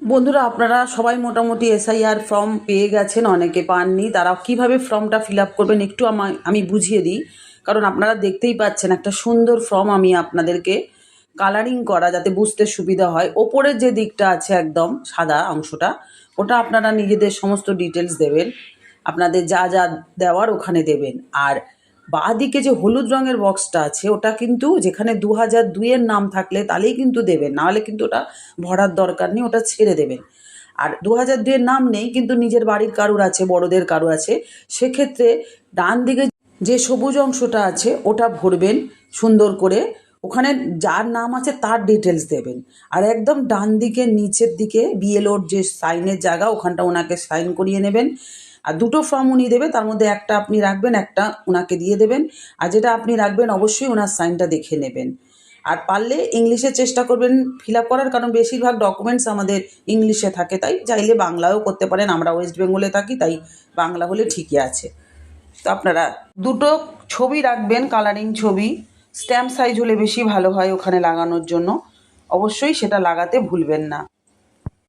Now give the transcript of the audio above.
বন্ধুরা, আপনারা সবাই মোটামুটি এসআইআর ফর্ম পেয়ে গেছেন, অনেকে পাননি। তারা কিভাবে ফর্মটা ফিল আপ করবেন একটু আমি বুঝিয়ে দিই। কারণ আপনারা দেখতেই পাচ্ছেন একটা সুন্দর ফর্ম আমি আপনাদেরকে কালারিং করা, যাতে বুঝতে সুবিধা হয়। ওপরের যে দিকটা আছে একদম সাদা অংশটা, ওটা আপনারা নিজেদের সমস্ত ডিটেলস দেবেন, আপনাদের যা যা দেওয়ার ওখানে দেবেন। আর বাঁ দিকে যে হলুদ রঙের বক্সটা আছে, ওটা কিন্তু যেখানে 2002-এর নাম থাকলে তাহলেই কিন্তু দেবেন, নাহলে কিন্তু ওটা ভরার দরকার নেই, ওটা ছেড়ে দেবেন। আর 2002-এর নাম নেই কিন্তু নিজের বাড়ির কারুর আছে, বড়দের কারু আছে, সেক্ষেত্রে ডান দিকে যে সবুজ অংশটা আছে ওটা ভরবেন সুন্দর করে। ওখানে যার নাম আছে তার ডিটেলস দেবেন। আর একদম ডান দিকে নিচের দিকে বিএলওর যে সাইনের জায়গা, ওখানটা ওনাকে সাইন করিয়ে নেবেন। আর দুটো ফর্ম উনি দেবে, তার মধ্যে একটা আপনি রাখবেন, একটা ওনাকে দিয়ে দেবেন। আর যেটা আপনি রাখবেন অবশ্যই ওনার সাইনটা দেখে নেবেন। আর পারলে ইংলিশে চেষ্টা করবেন ফিল আপ করার, কারণ বেশিরভাগ ডকুমেন্টস আমাদের ইংলিশে থাকে। তাই চাইলে বাংলাও করতে পারেন, আমরা ওয়েস্ট বেঙ্গলে থাকি তাই বাংলা হলে ঠিকই আছে। তো আপনারা দুটো ছবি রাখবেন, কালারিং ছবি। স্ট্যাম্প সাইজ হলে বেশি ভালো হয় ওখানে লাগানোর জন্য, অবশ্যই সেটা লাগাতে ভুলবেন না।